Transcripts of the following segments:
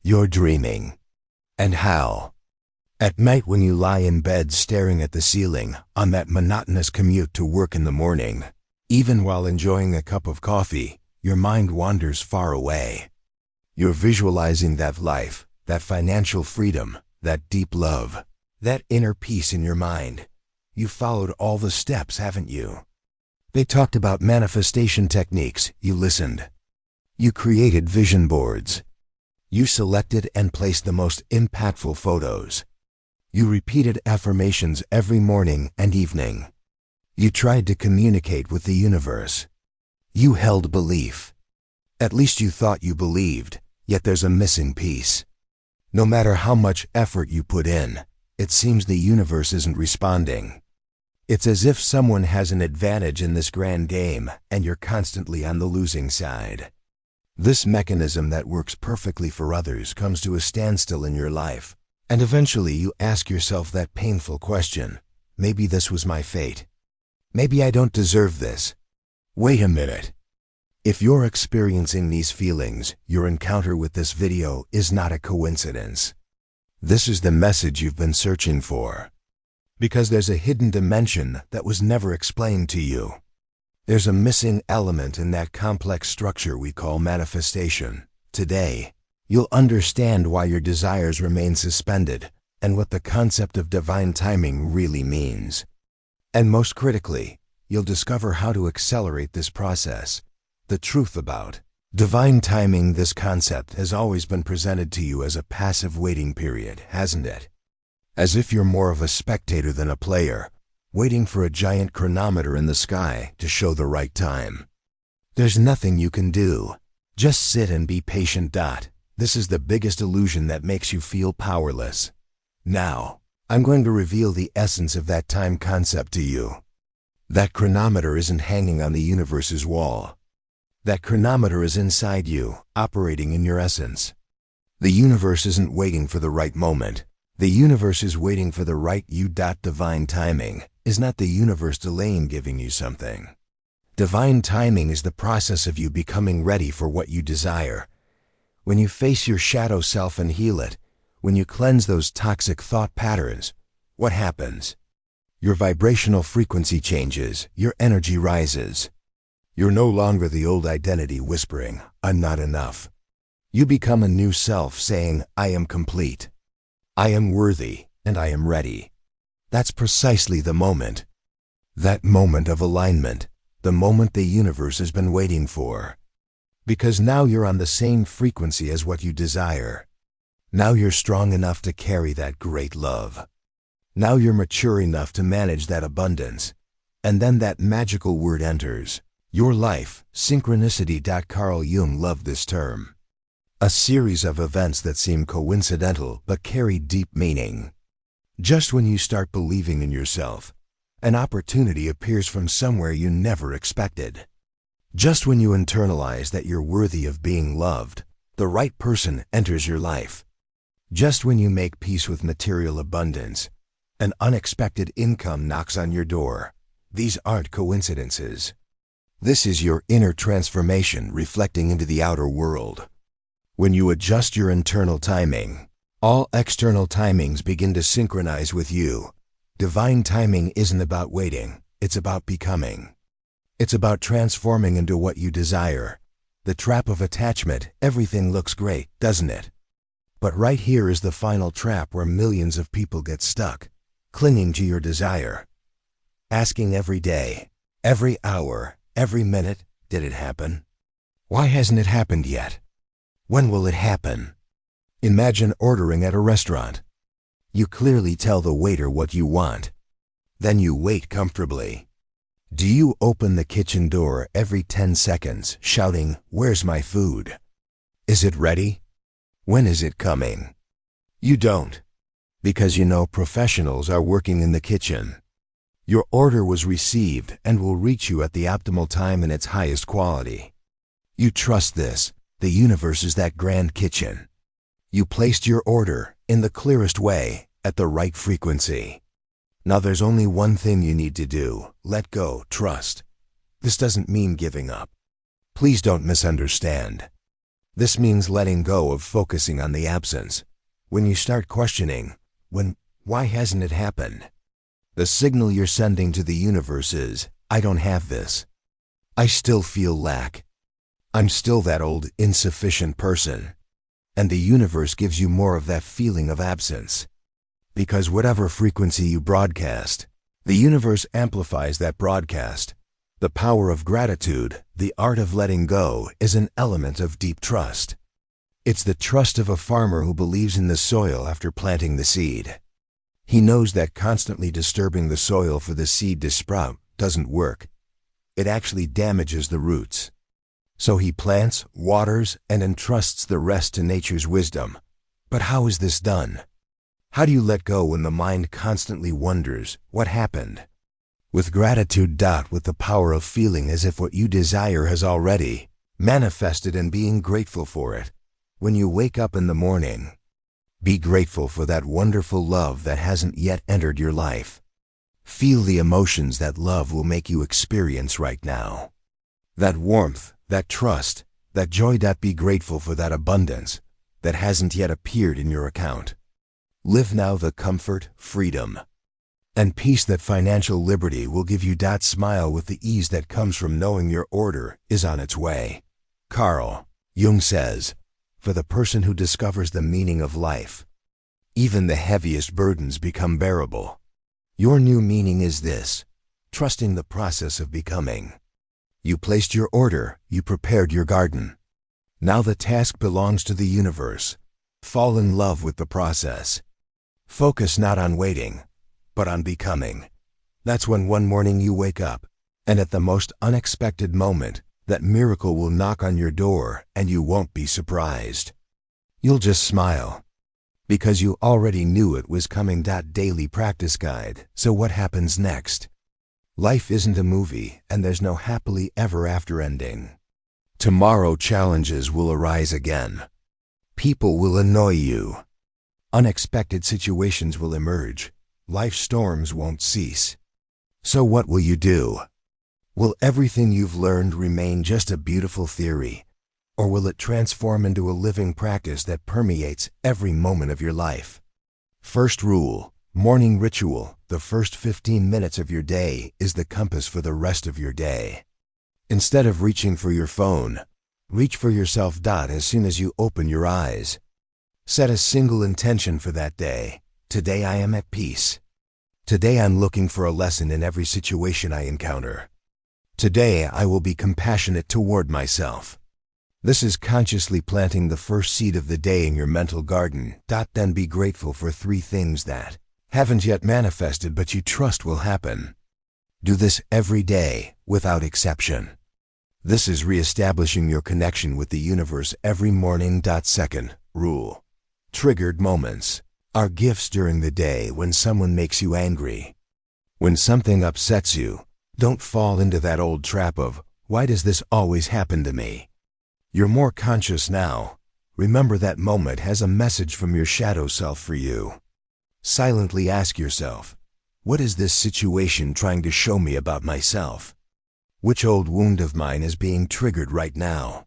You're dreaming. And how? At night when you lie in bed staring at the ceiling on that monotonous commute to work in the morning, even while enjoying a cup of coffee, your mind wanders far away. You're visualizing that life, that financial freedom, that deep love, that inner peace in your mind. You followed all the steps, haven't you? They talked about manifestation techniques. You listened. You created vision boards. You selected and placed the most impactful photos. You repeated affirmations every morning and evening. You tried to communicate with the universe. You held belief. At least you thought you believed, yet there's a missing piece. No matter how much effort you put in, it seems the universe isn't responding. It's as if someone has an advantage in this grand game and you're constantly on the losing side. This mechanism that works perfectly for others comes to a standstill in your life, and eventually you ask yourself that painful question, maybe this was my fate. Maybe I don't deserve this. Wait a minute. If you're experiencing these feelings, your encounter with this video is not a coincidence. This is the message you've been searching for. Because there's a hidden dimension that was never explained to you. There's a missing element in that complex structure we call manifestation. Today, you'll understand why your desires remain suspended and what the concept of divine timing really means. And most critically, you'll discover how to accelerate this process. The truth about divine timing. This concept has always been presented to you as a passive waiting period, hasn't it? As if you're more of a spectator than a player, waiting for a giant chronometer in the sky to show the right time. There's nothing you can do. Just sit and be patient. This is the biggest illusion that makes you feel powerless. Now, I'm going to reveal the essence of that time concept to you. That chronometer isn't hanging on the universe's wall. That chronometer is inside you, operating in your essence. The universe isn't waiting for the right moment. The universe is waiting for the right you. Divine timing is not the universe delaying giving you something. Divine timing is the process of you becoming ready for what you desire. When you face your shadow self and heal it, when you cleanse those toxic thought patterns, what happens? Your vibrational frequency changes, your energy rises. You're no longer the old identity whispering, "I'm not enough." You become a new self saying, "I am complete. I am worthy, and I am ready." That's precisely the moment. That moment of alignment, the moment the universe has been waiting for. Because now you're on the same frequency as what you desire. Now you're strong enough to carry that great love. Now you're mature enough to manage that abundance. And then that magical word enters. Your life, synchronicity. Carl Jung loved this term. A series of events that seem coincidental but carry deep meaning. Just when you start believing in yourself, an opportunity appears from somewhere you never expected. Just when you internalize that you're worthy of being loved, the right person enters your life. Just when you make peace with material abundance, an unexpected income knocks on your door. These aren't coincidences. This is your inner transformation reflecting into the outer world. When you adjust your internal timing, all external timings begin to synchronize with you. Divine timing isn't about waiting, it's about becoming. It's about transforming into what you desire. The trap of attachment. Everything looks great, doesn't it? But right here is the final trap where millions of people get stuck, clinging to your desire. Asking every day, every hour, every minute, did it happen? Why hasn't it happened yet? When will it happen? Imagine ordering at a restaurant. You clearly tell the waiter what you want. Then you wait comfortably. Do you open the kitchen door every 10 seconds, shouting, "Where's my food? Is it ready? When is it coming?" You don't. Because you know professionals are working in the kitchen. Your order was received and will reach you at the optimal time in its highest quality. You trust this. The universe is that grand kitchen. You placed your order, in the clearest way, at the right frequency. Now there's only one thing you need to do. Let go, trust. This doesn't mean giving up. Please don't misunderstand. This means letting go of focusing on the absence. When you start questioning, why hasn't it happened? The signal you're sending to the universe is, I don't have this. I still feel lack. I'm still that old, insufficient person. And the universe gives you more of that feeling of absence. Because whatever frequency you broadcast, the universe amplifies that broadcast. The power of gratitude, the art of letting go, is an element of deep trust. It's the trust of a farmer who believes in the soil after planting the seed. He knows that constantly disturbing the soil for the seed to sprout doesn't work. It actually damages the roots. So he plants, waters, and entrusts the rest to nature's wisdom. But how is this done? How do you let go when the mind constantly wonders, what happened? With gratitude. With the power of feeling as if what you desire has already manifested and being grateful for it. When you wake up in the morning, be grateful for that wonderful love that hasn't yet entered your life. Feel the emotions that love will make you experience right now. That warmth, that trust, that joy. Be grateful for that abundance that hasn't yet appeared in your account. Live now the comfort, freedom, and peace that financial liberty will give you. Smile with the ease that comes from knowing your order is on its way. Carl Jung says, for the person who discovers the meaning of life, even the heaviest burdens become bearable. Your new meaning is this: trusting the process of becoming. You placed your order, you prepared your garden. Now the task belongs to the universe. Fall in love with the process. Focus not on waiting, but on becoming. That's when one morning you wake up, and at the most unexpected moment, that miracle will knock on your door and you won't be surprised. You'll just smile, because you already knew it was coming. Daily practice guide. So what happens next? Life isn't a movie, and there's no happily ever after ending. Tomorrow challenges will arise again. People will annoy you. Unexpected situations will emerge. Life storms won't cease. So what will you do? Will everything you've learned remain just a beautiful theory? Or will it transform into a living practice that permeates every moment of your life? First rule, morning ritual. The first 15 minutes of your day is the compass for the rest of your day. Instead of reaching for your phone, reach for yourself. As soon as you open your eyes, set a single intention for that day. Today I am at peace. Today I'm looking for a lesson in every situation I encounter. Today I will be compassionate toward myself. This is consciously planting the first seed of the day in your mental garden. Then be grateful for 3 things that haven't yet manifested but you trust will happen. Do this every day, without exception. This is reestablishing your connection with the universe every morning. Second rule, triggered moments are gifts during the day. When someone makes you angry, when something upsets you, don't fall into that old trap of, why does this always happen to me? You're more conscious now. Remember that moment has a message from your shadow self for you. Silently ask yourself, what is this situation trying to show me about myself? Which old wound of mine is being triggered right now?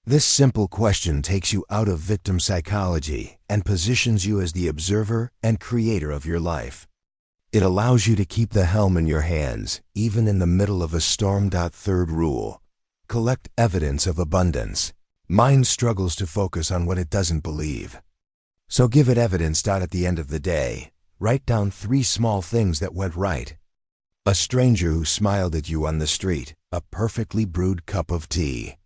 This simple question takes you out of victim psychology and positions you as the observer and creator of your life. It allows you to keep the helm in your hands, even in the middle of a storm. Third rule, collect evidence of abundance. Mind struggles to focus on what it doesn't believe. So give it evidence. At the end of the day, write down 3 small things that went right. A stranger who smiled at you on the street, a perfectly brewed cup of tea.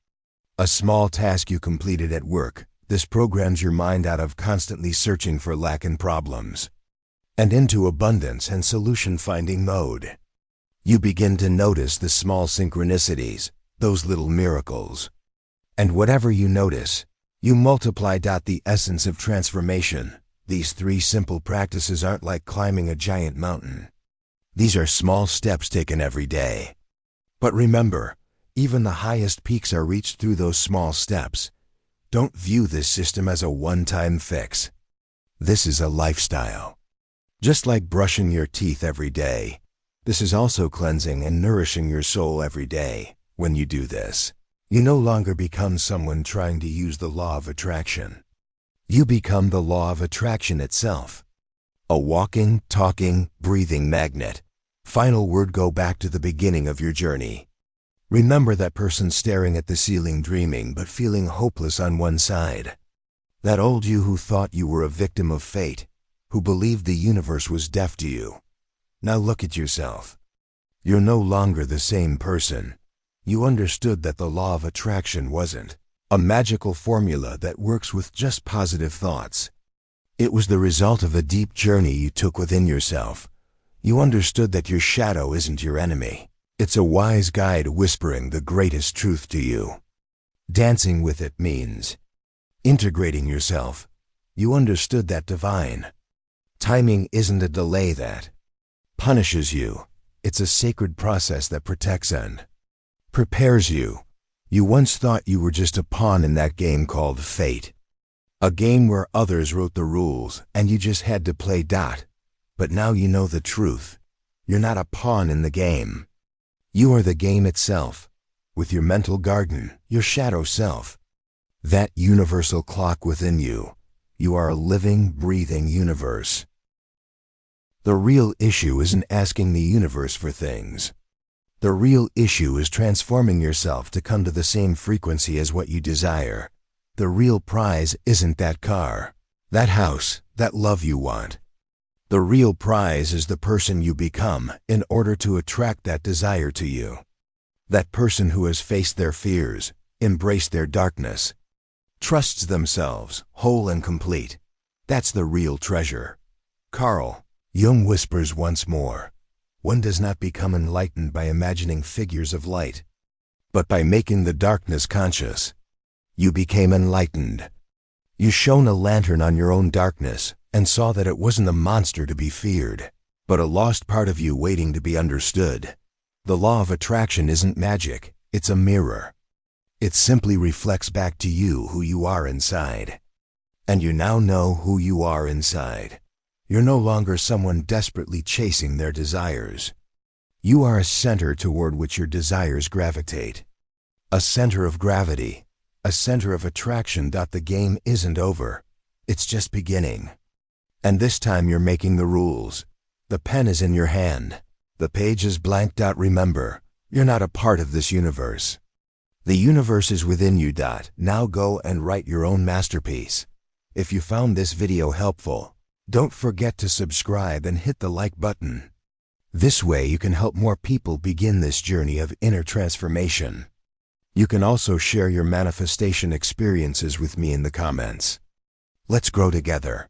A small task you completed at work. This programs your mind out of constantly searching for lack and problems, and into abundance and solution-finding mode. You begin to notice the small synchronicities, those little miracles. And whatever you notice, you multiply. The essence of transformation. These 3 simple practices aren't like climbing a giant mountain. These are small steps taken every day. But remember, even the highest peaks are reached through those small steps. Don't view this system as a one-time fix. This is a lifestyle. Just like brushing your teeth every day, this is also cleansing and nourishing your soul every day. When you do this, You no longer become someone trying to use the law of attraction. You become the law of attraction itself. A walking, talking, breathing magnet. Final word: go back to the beginning of your journey. Remember that person staring at the ceiling dreaming but feeling hopeless on one side. That old you who thought you were a victim of fate, who believed the universe was deaf to you. Now look at yourself. You're no longer the same person. You understood that the law of attraction wasn't a magical formula that works with just positive thoughts. It was the result of a deep journey you took within yourself. You understood that your shadow isn't your enemy. It's a wise guide whispering the greatest truth to you. Dancing with it means integrating yourself. You understood that divine timing isn't a delay that punishes you. It's a sacred process that protects and prepares you. You once thought you were just a pawn in that game called fate. A game where others wrote the rules and you just had to play. But now you know the truth. You're not a pawn in the game. You are the game itself, with your mental garden, your shadow self. That universal clock within you. You are a living, breathing universe. The real issue isn't asking the universe for things. The real issue is transforming yourself to come to the same frequency as what you desire. The real prize isn't that car, that house, that love you want. The real prize is the person you become in order to attract that desire to you. That person who has faced their fears, embraced their darkness, trusts themselves, whole and complete. That's the real treasure. Carl Jung whispers once more, one does not become enlightened by imagining figures of light, but by making the darkness conscious. You became enlightened. You shone a lantern on your own darkness and saw that it wasn't a monster to be feared, but a lost part of you waiting to be understood. The law of attraction isn't magic, it's a mirror. It simply reflects back to you who you are inside. And you now know who you are inside. You're no longer someone desperately chasing their desires. You are a center toward which your desires gravitate. A center of gravity, a center of attraction. The game isn't over. It's just beginning. And this time you're making the rules. The pen is in your hand. The page is blank. Remember, you're not a part of this universe. The universe is within you. Now go and write your own masterpiece. If you found this video helpful, don't forget to subscribe and hit the like button. This way you can help more people begin this journey of inner transformation. You can also share your manifestation experiences with me in the comments. Let's grow together.